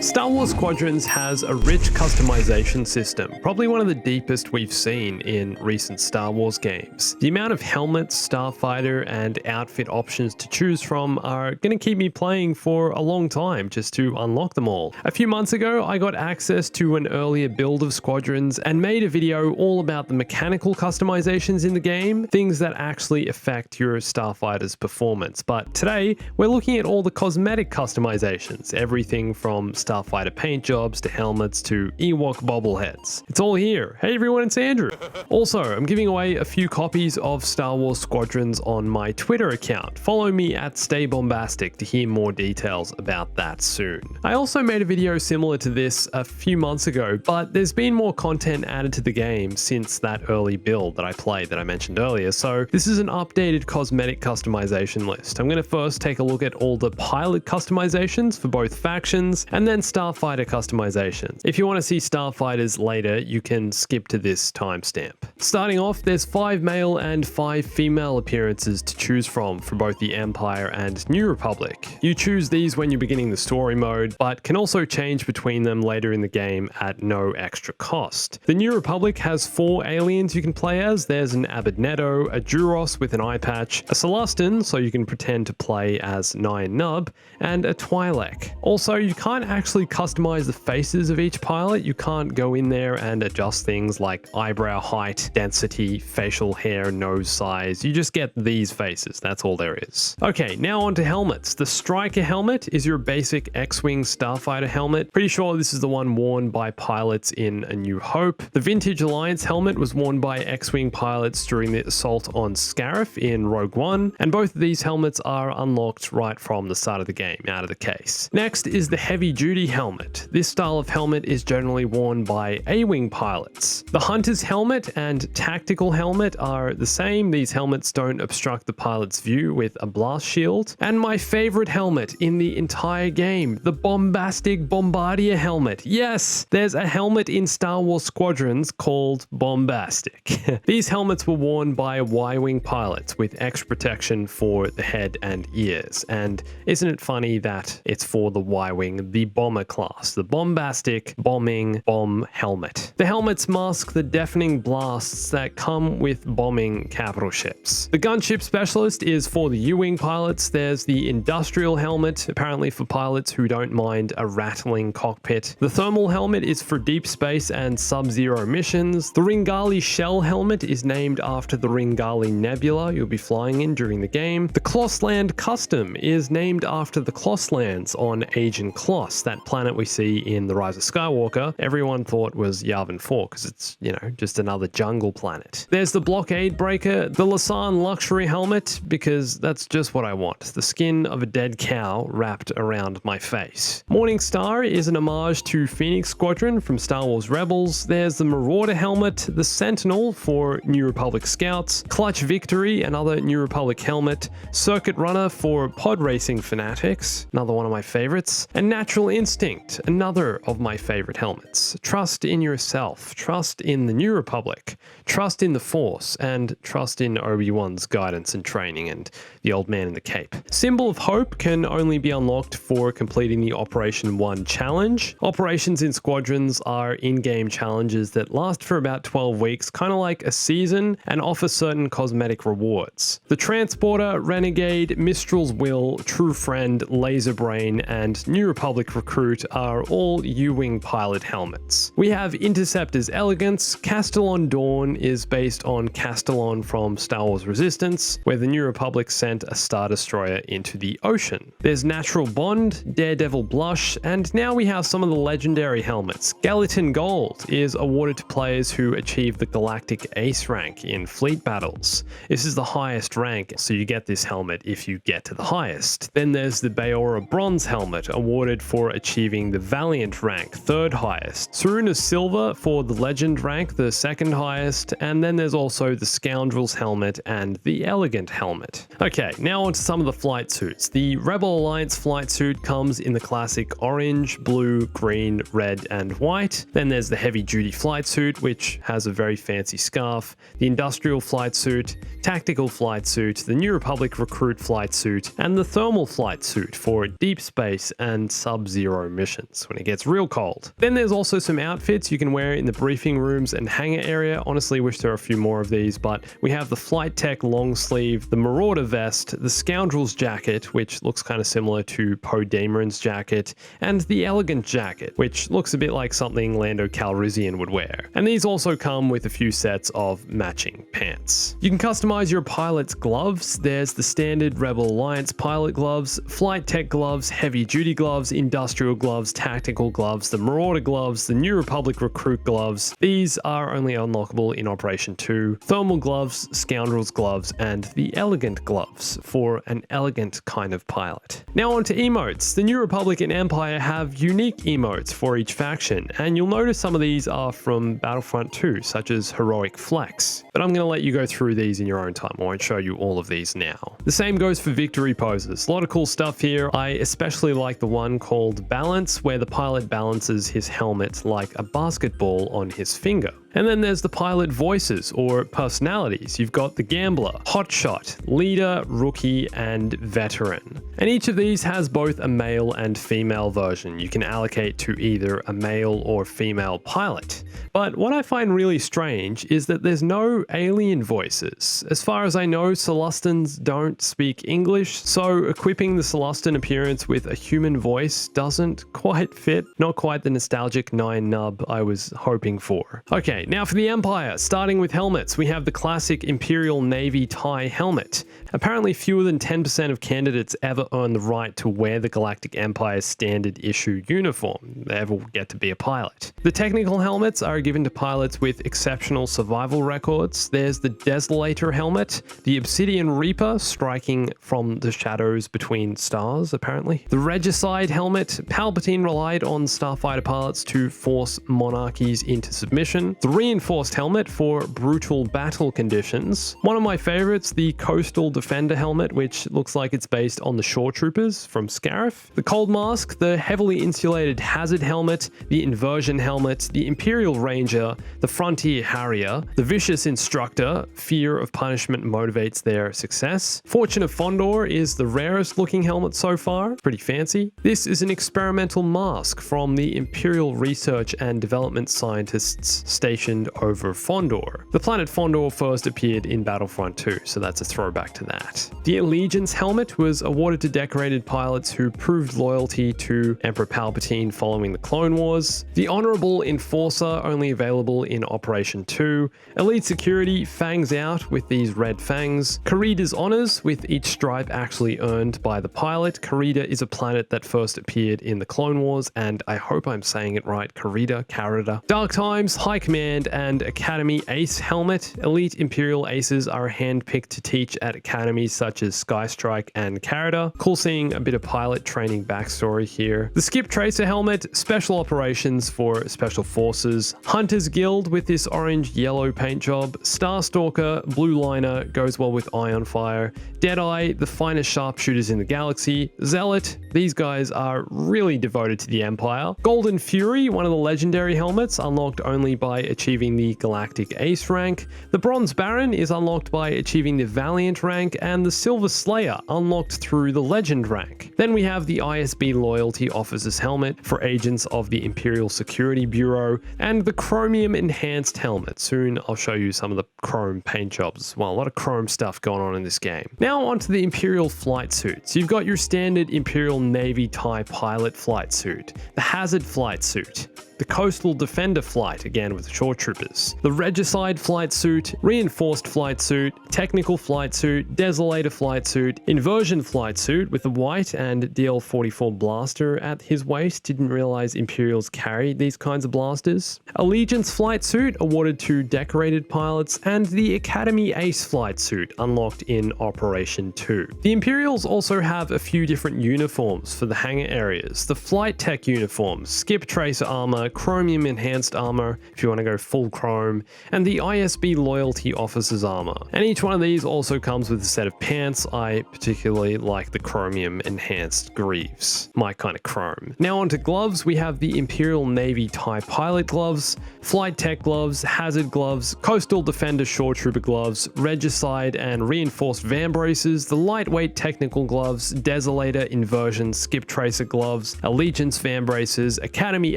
Star Wars Squadrons has a rich customization system, probably one of the deepest we've seen in recent Star Wars games. The amount of helmets, starfighter, and outfit options to choose from are going to keep me playing for a long time just to unlock them all. A few months ago, I got access to an earlier build of Squadrons and made a video all about the mechanical customizations in the game, things that actually affect your starfighter's performance. But today, we're looking at all the cosmetic customizations, everything from starfighter paint jobs to helmets to Ewok bobbleheads. It's all here. Hey everyone, it's Andrew. Also, I'm giving away a few copies of Star Wars Squadrons on my Twitter account. Follow me at Stay Bombastic to hear more details about that soon. I also made a video similar to this a few months ago, but there's been more content added to the game since that early build that I played that I mentioned earlier, so this is an updated cosmetic customization list. I'm going to first take a look at all the pilot customizations for both factions, and then starfighter customizations. If you want to see starfighters later, you can skip to this timestamp. Starting off, there's 5 male and 5 female appearances to choose from for both the Empire and New Republic. You choose these when you're beginning the story mode, but can also change between them later in the game at no extra cost. The New Republic has 4 aliens you can play as. There's an Abednedo, a Duros with an eye patch, a Celestin, so you can pretend to play as Nyan Nub, and a Twi'lek. Also, you can't actually customize the faces of each pilot. You can't go in there and adjust things like eyebrow height, density, facial hair, nose size. You just get these faces. That's all there is. Okay, now on to helmets. The Striker helmet is your basic X-Wing starfighter helmet. Pretty sure this is the one worn by pilots in A New Hope. The Vintage Alliance helmet was worn by X-Wing pilots during the assault on Scarif in Rogue One, and both of these helmets are unlocked right from the start of the game, out of the case. Next is the Heavy Duty helmet. This style of helmet is generally worn by A-Wing pilots. The Hunter's helmet and Tactical helmet are the same. These helmets don't obstruct the pilot's view with a blast shield. And my favorite helmet in the entire game, the Bombastic Bombardier helmet. Yes, there's a helmet in Star Wars Squadrons called Bombastic. These helmets were worn by Y-Wing pilots with extra protection for the head and ears. And isn't it funny that it's for the Y-Wing, the bomber class, the Bombastic Bombing Bomb Helmet. The helmets mask the deafening blasts that come with bombing capital ships. The Gunship Specialist is for the U-Wing pilots. There's the Industrial Helmet, apparently for pilots who don't mind a rattling cockpit. The Thermal Helmet is for deep space and sub-zero missions. The Ringali Shell Helmet is named after the Ringali Nebula you'll be flying in during the game. The Klossland Custom is named after the Klosslands on Agen Kloss, that planet we see in The Rise of Skywalker. Everyone thought was Yavin 4 because it's, just another jungle planet. There's the Blockade Breaker, the Lasan Luxury Helmet, because that's just what I want. The skin of a dead cow wrapped around my face. Morning Star is an homage to Phoenix Squadron from Star Wars Rebels. There's the Marauder Helmet, the Sentinel for New Republic Scouts, Clutch Victory, another New Republic helmet, Circuit Runner for pod racing fanatics, another one of my favorites, and Natural Instinct, another of my favorite helmets. Trust in yourself, trust in the New Republic, trust in the Force, and trust in Obi-Wan's guidance and training and the old man in the cape. Symbol of Hope can only be unlocked for completing the Operation 1 challenge. Operations in Squadrons are in-game challenges that last for about 12 weeks, kind of like a season, and offer certain cosmetic rewards. The Transporter, Renegade, Mistral's Will, True Friend, Laser Brain, and New Republic Recruit are all U-Wing pilot helmets. We have Interceptor's Elegance. Castellon Dawn is based on Castellon from Star Wars Resistance, where the New Republic sent a Star Destroyer into the ocean. There's Natural Bond, Daredevil Blush, and now we have some of the legendary helmets. Gallatin Gold is awarded to players who achieve the Galactic Ace rank in fleet battles. This is the highest rank, so you get this helmet if you get to the highest. Then there's the Bayora Bronze helmet, awarded for achieving achieving the Valiant rank, 3rd highest. Saruna Silver for the Legend rank, the 2nd highest, and then there's also the Scoundrel's helmet and the Elegant helmet. Okay, now onto some of the flight suits. The Rebel Alliance flight suit comes in the classic orange, blue, green, red, and white. Then there's the heavy duty flight suit, which has a very fancy scarf, the industrial flight suit, tactical flight suit, the New Republic recruit flight suit, and the thermal flight suit for deep space and sub-zero missions when it gets real cold. Then there's also some outfits you can wear in the briefing rooms and hangar area. Honestly, wish there were a few more of these, but we have the Flight Tech long sleeve, the Marauder vest, the Scoundrel's jacket, which looks kind of similar to Poe Dameron's jacket, and the Elegant jacket, which looks a bit like something Lando Calrissian would wear. And these also come with a few sets of matching pants. You can customize your pilot's gloves. There's the standard Rebel Alliance pilot gloves, Flight Tech gloves, heavy duty gloves, industrial gloves, tactical gloves, the Marauder gloves, the New Republic recruit gloves. These are only unlockable in Operation 2. Thermal gloves, Scoundrel's gloves, and the Elegant gloves for an elegant kind of pilot. Now on to emotes. The New Republic and Empire have unique emotes for each faction, and you'll notice some of these are from Battlefront 2, such as Heroic Flex. But I'm going to let you go through these in your own time. I won't show you all of these now. The same goes for victory poses. A lot of cool stuff here. I especially like the one called Balance, where the pilot balances his helmet like a basketball on his finger. And then there's the pilot voices or personalities. You've got the Gambler, Hotshot, Leader, Rookie, and Veteran. And each of these has both a male and female version you can allocate to either a male or female pilot. But what I find really strange is that there's no alien voices. As far as I know, Celestans don't speak English, so equipping the Celestan appearance with a human voice doesn't quite fit. Not quite the nostalgic 9 nub I was hoping for. Okay, now for the Empire, starting with helmets, we have the classic Imperial Navy tie helmet. Apparently fewer than 10% of candidates ever earn the right to wear the Galactic Empire's standard issue uniform. They ever get to be a pilot. The technical helmets are given to pilots with exceptional survival records. There's the Desolator helmet, the Obsidian Reaper striking from the shadows between stars, apparently. The Regicide helmet, Palpatine relied on starfighter pilots to force monarchies into submission. The Reinforced helmet for brutal battle conditions. One of my favorites, the Coastal Defender helmet, which looks like it's based on the Shore Troopers from Scarif. The Cold Mask, the heavily insulated Hazard helmet, the Inversion helmet, the Imperial Ranger, the Frontier Harrier, the Vicious Instructor, fear of punishment motivates their success. Fortune of Fondor is the rarest looking helmet so far, pretty fancy. This is an experimental mask from the Imperial Research and Development scientists stationed over Fondor. The planet Fondor first appeared in Battlefront 2, so that's a throwback to that. The Allegiance helmet was awarded to decorated pilots who proved loyalty to Emperor Palpatine following the Clone Wars. The Honorable Enforcer, only available in Operation 2. Elite Security fangs out with these red fangs. Karida's Honors, with each stripe actually earned by the pilot. Karida is a planet that first appeared in the Clone Wars, and I hope I'm saying it right, Karida. Dark Times, High Command, and Academy Ace helmet. Elite Imperial Aces are handpicked to teach at academies such as Skystrike and Carida. Cool seeing a bit of pilot training backstory here. The Skip Tracer helmet, special operations for special forces. Hunter's Guild with this orange-yellow paint job. Starstalker, Blue Liner, goes well with Ion Fire. Deadeye, the finest sharpshooters in the galaxy. Zealot, these guys are really devoted to the Empire. Golden Fury, one of the legendary helmets, unlocked only by achieving the Galactic Ace rank. The Bronze Baron is unlocked by achieving the Valiant rank, and the Silver Slayer unlocked through the Legend rank. Then we have the ISB Loyalty Officer's helmet for agents of the Imperial Security Bureau, and the Chromium Enhanced helmet. Soon I'll show you some of the chrome paint jobs as well. A lot of chrome stuff going on in this game. Now onto the Imperial flight suits. You've got your standard Imperial Navy tie pilot flight suit, the Hazard flight suit, the Coastal Defender flight, again with the shore troopers, the Regicide flight suit, Reinforced flight suit, Technical flight suit, Desolator flight suit, Inversion flight suit with the white and DL-44 blaster at his waist. Didn't realize Imperials carried these kinds of blasters. Allegiance flight suit awarded to decorated pilots, and the Academy Ace flight suit unlocked in Operation 2. The Imperials also have a few different uniforms for the hangar areas. The Flight Tech uniforms, Skip Tracer armor, Chromium enhanced armor if you want to go full chrome, and the ISB Loyalty Officer's armor. And each one of these also comes with a set of pants. I particularly like the Chromium enhanced greaves, my kind of chrome. Now onto gloves, we have the Imperial Navy TIE Pilot gloves, Flight Tech gloves, Hazard gloves, Coastal Defender Shore Trooper gloves, Regicide and Reinforced van braces, the lightweight technical gloves, Desolator, Inversion, Skip Tracer gloves, Allegiance van braces, Academy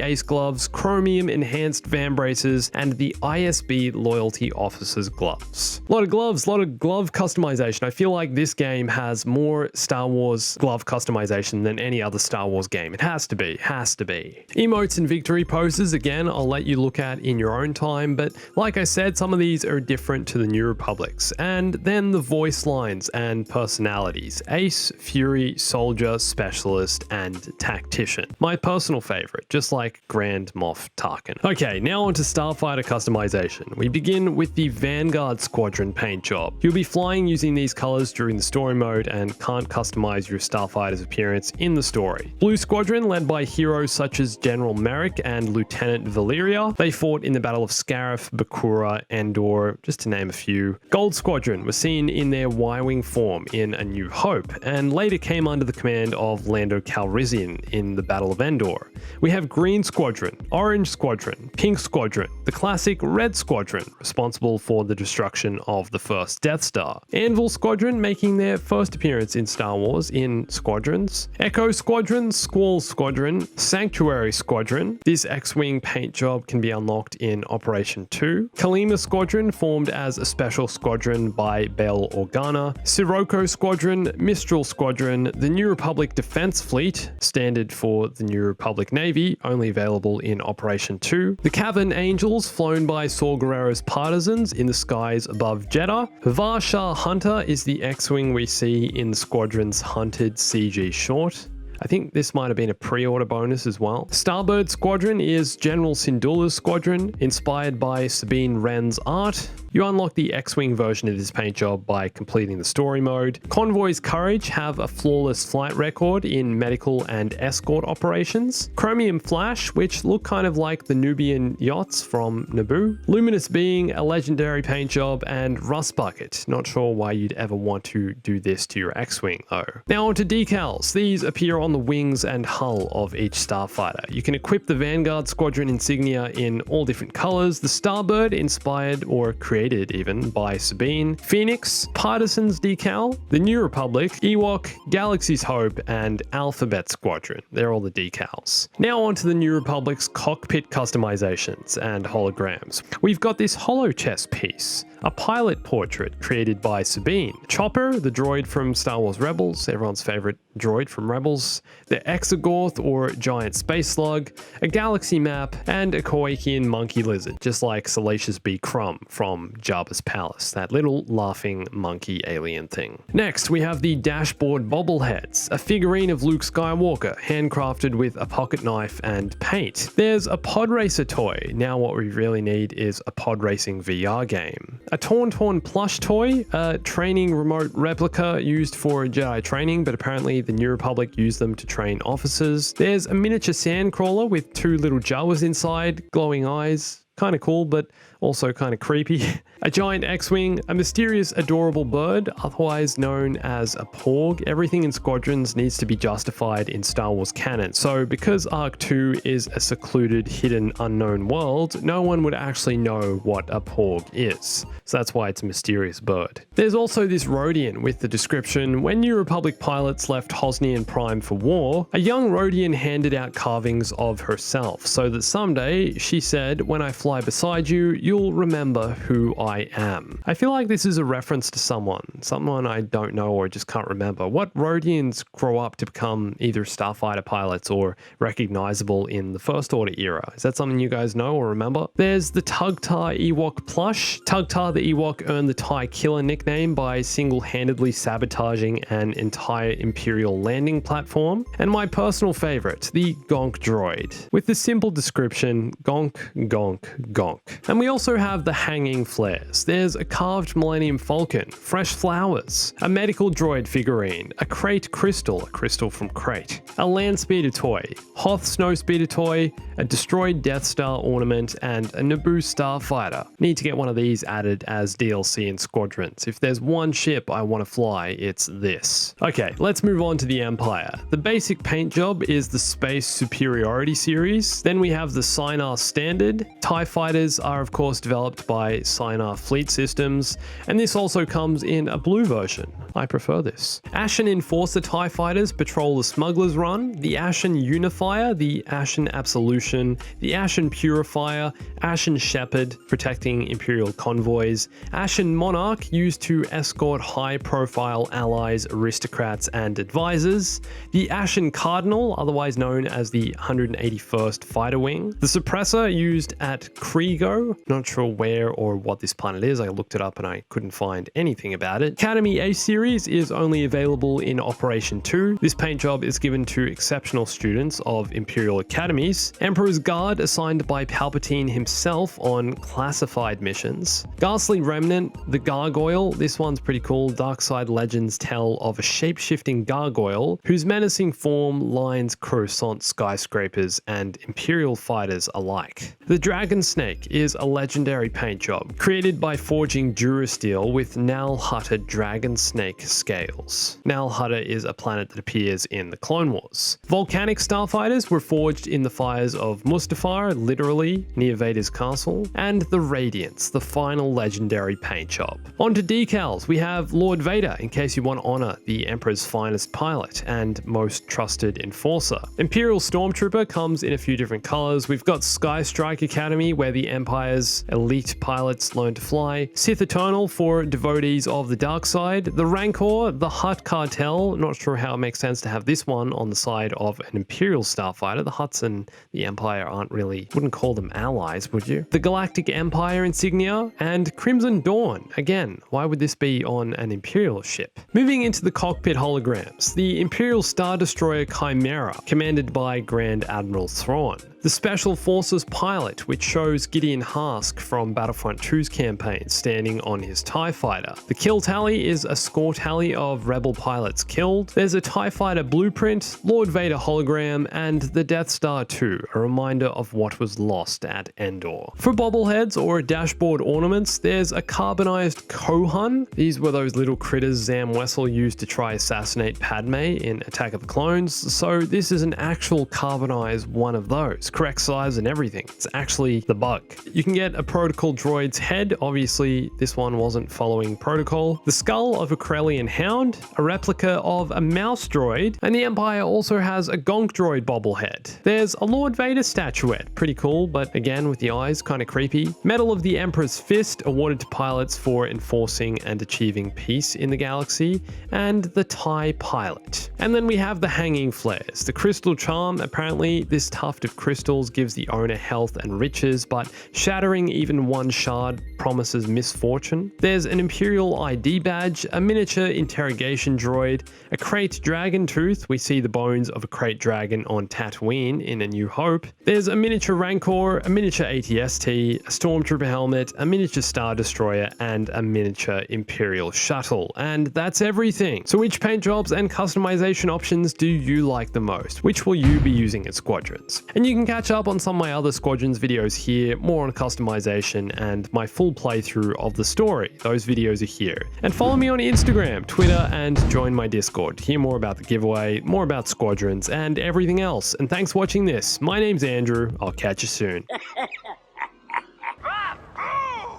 Ace gloves, Chromium enhanced van braces, and the ISB Loyalty Officer's gloves. A lot of gloves, a lot of glove customization. I feel like this game has more Star Wars glove customization than any other Star Wars game. It has to be, has to be. Emotes and victory poses, again, I'll let you look at in your own time, but like I said, some of these are different to the New Republics. And then the voice lines and personalities: Ace, Fury, Soldier, Specialist, and Tactician. My personal favorite, just like Grand Moff Tarkin. Okay, now onto Starfighter customization. We begin with the Vanguard Squadron paint job. You'll be flying using these colors during the story mode and can't customize your Starfighter's appearance in the story. Blue Squadron, led by heroes such as General Merrick and Lieutenant Valeria. They fought in the Battle of Scarif, Bakura, Endor, just to name a few. Gold Squadron was seen in their Y-Wing form in A New Hope, and later came under the command of Lando Calrissian in the Battle of Endor. We have Green Squadron, Orange Squadron, Pink Squadron, the classic Red Squadron, responsible for the destruction of the first Death Star. Anvil Squadron, making their first appearance in Star Wars in Squadrons. Echo Squadron, Squall Squadron, Sanctuary Squadron. This X-Wing paint job can be unlocked in Operation 2. Kalima Squadron, formed as a special squadron by Bail Organa. Sirocco Squadron, Mistral Squadron, the New Republic Defense Fleet, standard for the New Republic Navy, only available in Operation 2. The Cavern Angels, flown by Saw Gerrera's partisans in the skies above Jeddah. Varshar Hunter is the X-Wing we see in the Squadron's Hunted CG short. I think this might have been a pre-order bonus as well. Starbird Squadron is General Syndulla's squadron, inspired by Sabine Wren's art. You unlock the X-Wing version of this paint job by completing the story mode. Convoy's Courage have a flawless flight record in medical and escort operations. Chromium Flash, which look kind of like the Nubian yachts from Naboo. Luminous Being, a legendary paint job, and Rust Bucket. Not sure why you'd ever want to do this to your X-Wing though. Now onto decals. These appear on the wings and hull of each starfighter. You can equip the Vanguard Squadron insignia in all different colors. The Starbird, inspired or created even by Sabine. Phoenix, Partisans decal. The New Republic, Ewok, Galaxy's Hope, and Alphabet Squadron. They're all the decals. Now onto the New Republic's cockpit customizations and holograms. We've got this holo chess piece, a pilot portrait created by Sabine. Chopper, the droid from Star Wars Rebels, everyone's favorite droid from Rebels, the Exogorth or giant space slug, a galaxy map, and a Kowakian monkey lizard, just like Salacious B. Crumb from Jabba's palace, that little laughing monkey alien thing. Next, we have the dashboard Bobbleheads, a figurine of Luke Skywalker, handcrafted with a pocket knife and paint. There's a pod racer toy. Now what we really need is a pod racing VR game. A Tauntaun plush toy, a training remote replica used for Jedi training, but apparently the New Republic used them to train officers. There's a miniature sandcrawler with two little Jawas inside, glowing eyes. Kind of cool, but also kind of creepy. A giant X-Wing, a mysterious adorable bird, otherwise known as a Porg. Everything in Squadrons needs to be justified in Star Wars canon, so because Arc 2 is a secluded, hidden, unknown world, no one would actually know what a Porg is. So that's why it's a mysterious bird. There's also this Rodian with the description, when New Republic pilots left Hosnian Prime for war, a young Rodian handed out carvings of herself, so that someday, she said, when I fly beside you, you'll remember who I am. I feel like this is a reference to someone I don't know or just can't remember. What Rhodians grow up to become either starfighter pilots or recognizable in the First Order era? Is that something you guys know or remember? There's the Tugtar Ewok plush. Tugtar the Ewok earned the TIE Killer nickname by single-handedly sabotaging an entire Imperial landing platform. And my personal favorite, the Gonk droid, with the simple description, gonk, gonk, gonk. And we also have the hanging flares. There's a carved Millennium Falcon, fresh flowers, a medical droid figurine, a crate crystal, a crystal from crate, a land speeder toy, Hoth snow speeder toy, a destroyed Death Star ornament, and a Naboo starfighter. Need to get one of these added as DLC in Squadrons. If there's one ship I want to fly, it's this. Okay, let's move on to the Empire. The basic paint job is the Space Superiority series. Then we have the Sinar Standard. TIE fighters are of course developed by Sinar Fleet Systems, and this also comes in a blue version. I prefer this. Ashen Enforcer TIE fighters patrol the Smuggler's Run, the Ashen Unifier, the Ashen Absolution, the Ashen Purifier, Ashen Shepherd, protecting Imperial convoys, Ashen Monarch, used to escort high-profile allies, aristocrats, and advisors, the Ashen Cardinal, otherwise known as the 181st Fighter Wing, the Suppressor used at Kriego, not sure where or what this planet is, I looked it up and I couldn't find anything about it. Academy A Series is only available in Operation 2. This paint job is given to exceptional students of Imperial academies. Emperor's Guard, assigned by Palpatine himself on classified missions. Ghastly Remnant, the Gargoyle. This one's pretty cool. Darkside legends tell of a shape-shifting gargoyle whose menacing form lines Coruscant skyscrapers and Imperial fighters alike. The Dragon Snake is a legendary paint job, created by forging Durasteel with Nal Hutta Dragon Snake scales. Nal Hutta is a planet that appears in the Clone Wars. Volcanic starfighters were forged in the fires of Mustafar, literally, near Vader's castle, and the Radiance, the final legendary paint job. On to decals, we have Lord Vader, in case you want to honor the Emperor's finest pilot and most trusted enforcer. Imperial Stormtrooper comes in a few different colors. We've got Sky Strike Academy, where the Empire's elite pilots learn to fly. Sith Eternal for devotees of the dark side. The Rancor, the Hutt Cartel, not sure how it makes sense to have this one on the side of an Imperial starfighter. The Hutts and the Empire aren't really, wouldn't call them allies, would you? The Galactic Empire insignia, and Crimson Dawn. Again, why would this be on an Imperial ship? Moving into the cockpit holograms, the Imperial Star Destroyer Chimera, commanded by Grand Admiral Thrawn. The Special Forces pilot, which shows Gideon Hask from Battlefront 2's campaign standing on his TIE fighter. The kill tally is a score tally of rebel pilots killed. There's a TIE fighter blueprint, Lord Vader hologram, and the Death Star 2, a reminder of what was lost at Endor. For bobbleheads or dashboard ornaments, there's a carbonized Kohan. These were those little critters Zam Wessel used to try assassinate Padme in Attack of the Clones, so this is an actual carbonized one of those. Correct size and everything. It's actually the bug. You can get a protocol droid's head. Obviously, this one wasn't following protocol. The skull of a Corellian hound, a replica of a mouse droid, and the Empire also has a Gonk droid bobblehead. There's a Lord Vader statuette. Pretty cool, but again, with the eyes, kind of creepy. Medal of the Emperor's Fist, awarded to pilots for enforcing and achieving peace in the galaxy, and the TIE pilot. And then we have the hanging flares. The crystal charm, apparently this tuft of crystals gives the owner health and riches, but shattering even one shard promises misfortune. There's an Imperial ID badge, a miniature interrogation droid, a crate dragon tooth. We see the bones of a crate dragon on Tatooine in A New Hope. There's a miniature Rancor, a miniature ATST, a Stormtrooper helmet, a miniature Star Destroyer, and a miniature Imperial shuttle. And that's everything. So which paint jobs and customization options do you like the most? Which will you be using at Squadrons? And you can catch up on some of my other Squadrons videos here, more on customization and my full playthrough of the story. Those videos are here. And follow me on Instagram, Twitter, and join my Discord to hear more about the giveaway, more about Squadrons, and everything else. And thanks for watching this. My name's Andrew. I'll catch you soon.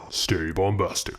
Stay bombastic.